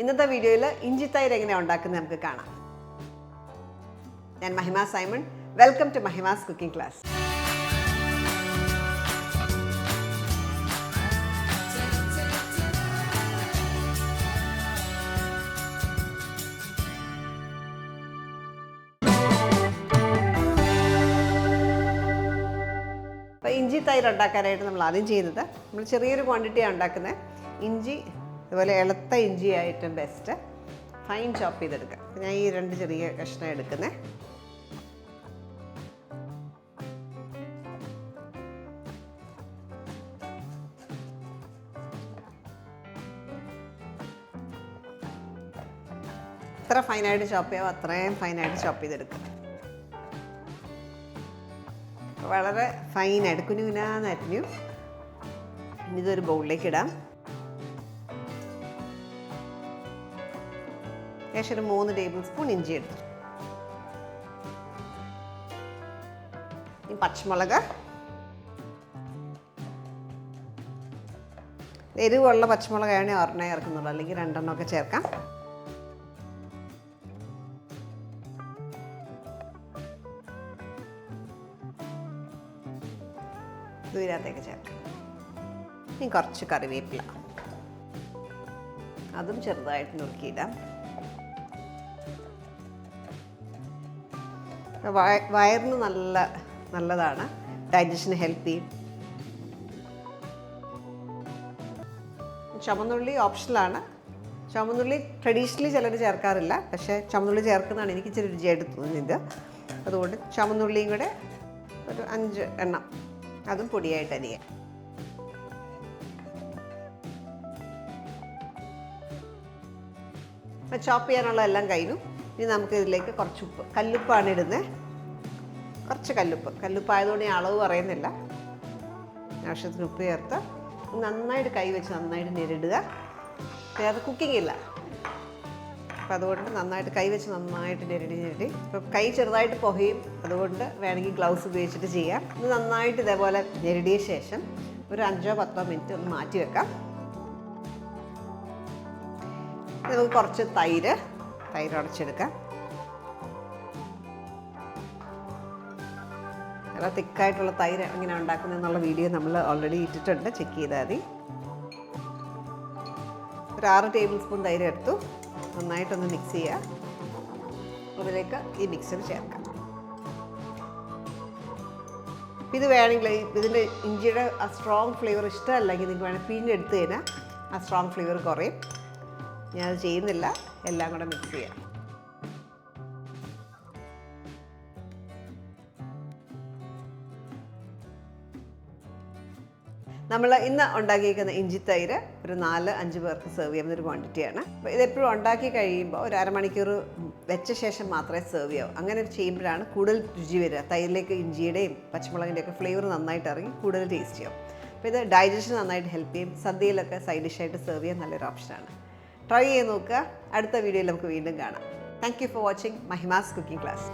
ഇന്നത്തെ വീഡിയോയിൽ ഇഞ്ചിത്തൈര് എങ്ങനെയാണ് ഉണ്ടാക്കുന്നത് നമുക്ക് കാണാം. ഞാൻ Mahima Simon. Welcome to Mahima's cooking class. അപ്പോൾ ഇഞ്ചി തൈര് ഉണ്ടാക്കാനായിട്ട് നമ്മൾ ആദ്യം ചെയ്യുന്നത്, നമ്മൾ ചെറിയൊരു ക്വാണ്ടിറ്റിയാണ് ഉണ്ടാക്കുന്നത്. ഇഞ്ചി അതുപോലെ ഇളത്ത ഇഞ്ചി ആയിട്ടും ബെസ്റ്റ് ഫൈൻ ചോപ്പ് ചെയ്തെടുക്കാം. ഞാൻ ഈ രണ്ട് ചെറിയ കഷ്ണം എടുക്കുന്നത്. എത്ര ഫൈനായിട്ട് ചോപ്പ് ചെയ്യാമോ അത്രയും ഫൈനായിട്ട് ചോപ്പ് ചെയ്തെടുക്കുക. വളരെ ഫൈനായിട്ട് കുനുകുനാന്ന് അരിഞ്ഞു. ഇനി ഇതൊരു ബൗളിലേക്ക് ഇടാം. ഏകദേശം ഒരു 3 ടേബിൾ സ്പൂൺ ഇഞ്ചി എടുത്തു. ഈ പച്ചമുളക്, എരിവുള്ള പച്ചമുളകാണ് ഒരെണ്ണം ചേർക്കുന്നുള്ളൂ, അല്ലെങ്കിൽ 2 എണ്ണമൊക്കെ ചേർക്കാം. ഇതിനകത്തേക്ക് ചേർക്കാം. ഇനി കുറച്ച് കറിവേപ്പില, അതും ചെറുതായിട്ട് നുറുക്കിയിടാം. വയറിന് നല്ലതാണ്, ഡൈജഷന് ഹെൽപ്പ് ചെയ്യും. ചുവന്നുള്ളി ഓപ്ഷണലാണ്. ചുവന്നുള്ളി ട്രഡീഷണലി ചിലർ ചേർക്കാറില്ല, പക്ഷേ ചുവന്നുള്ളി ചേർക്കുന്നതാണ് എനിക്ക് ഇച്ചിരി രുചിയായിട്ട് തോന്നുന്നത്. അതുകൊണ്ട് ചുവന്നുള്ളിയും കൂടെ ഒരു 5 എണ്ണം, അതും പൊടിയായിട്ട് അരിയാം. അപ്പം ചോപ്പ് ചെയ്യാനുള്ള എല്ലാം കഴിഞ്ഞു. ഇനി നമുക്ക് ഇതിലേക്ക് കുറച്ച് ഉപ്പ്, കല്ലുപ്പാണ് ഇടുന്നത്. കുറച്ച് കല്ലുപ്പായതുകൊണ്ട് ഞാൻ അളവ് പറയുന്നില്ല. ആവശ്യത്തിന് ഉപ്പ് ചേർത്ത് നന്നായിട്ട് കൈ വെച്ച് നന്നായിട്ട് ഞെരിടുക. അത് കുക്കിംഗ് ഇല്ല, അപ്പം അതുകൊണ്ട് നന്നായിട്ട് കൈ വെച്ച് നന്നായിട്ട് ഞെരടി. ഇപ്പം കൈ ചെറുതായിട്ട് പുകയും, അതുകൊണ്ട് വേണമെങ്കിൽ ഗ്ലൗസ് ഉപയോഗിച്ചിട്ട് ചെയ്യാം. ഇത് നന്നായിട്ട് ഇതേപോലെ ഞെരടിയ ശേഷം ഒരു 5-10 മിനിറ്റ് ഒന്ന് മാറ്റി വെക്കാം. നമുക്ക് കുറച്ച് തൈര് ഉടച്ചെടുക്കാം. നല്ല തിക്കായിട്ടുള്ള തൈര് എങ്ങനെ ഉണ്ടാക്കുന്നതെന്നുള്ള വീഡിയോ നമ്മൾ ഓൾറെഡി ഇട്ടിട്ടുണ്ട്, ചെക്ക് ചെയ്താൽ മതി. ഒരു 6 ടേബിൾ സ്പൂൺ തൈര് എടുത്തു. നന്നായിട്ടൊന്ന് മിക്സ് ചെയ്യുക. അതിലേക്ക് ഈ മിക്സർ ചേർക്കാം. ഇത് വേണമെങ്കിൽ ഇതിൻ്റെ ഇഞ്ചിയുടെ ആ സ്ട്രോങ് ഫ്ലേവർ ഇഷ്ടമല്ലെങ്കിൽ നിങ്ങൾക്ക് വേണമെങ്കിൽ പിഴിഞ്ഞെടുത്ത് കഴിഞ്ഞാൽ ആ സ്ട്രോങ് ഫ്ലേവർ കുറയും. ഞാനത് ചെയ്യുന്നില്ല, എല്ലാം കൂടെ മിക്സ് ചെയ്യാം. നമ്മൾ ഇന്ന് ഉണ്ടാക്കിയിരിക്കുന്ന ഇഞ്ചിത്തൈര് ഒരു 4-5 പേർക്ക് സെർവ് ചെയ്യുന്നൊരു ക്വാണ്ടിറ്റിയാണ്. അപ്പോൾ ഇതെപ്പോഴും ഉണ്ടാക്കി കഴിയുമ്പോൾ ഒരു അരമണിക്കൂർ വെച്ച ശേഷം മാത്രമേ സെർവ് ചെയ്യാവൂ. അങ്ങനെ ചെയ്യുമ്പോഴാണ് കൂടുതൽ രുചി വരിക. തൈരിലേക്ക് ഇഞ്ചിയുടെയും പച്ചമുളകിൻ്റെയൊക്കെ ഫ്ലേവർ നന്നായിട്ട് ഇറങ്ങി കൂടുതൽ ടേസ്റ്റ് ചെയ്യും. അപ്പോൾ ഇത് ഡൈജഷൻ നന്നായിട്ട് ഹെൽപ്പ് ചെയ്യും. സദ്യയിലൊക്കെ സൈഡ് ഡിഷായിട്ട് സെർവ് ചെയ്യാൻ നല്ലൊരു ഓപ്ഷനാണ്. ട്രൈ ചെയ്ത് നോക്കുക. അടുത്ത വീഡിയോയിൽ നമുക്ക് വീണ്ടും കാണാം. Thank you for watching Mahima's cooking class.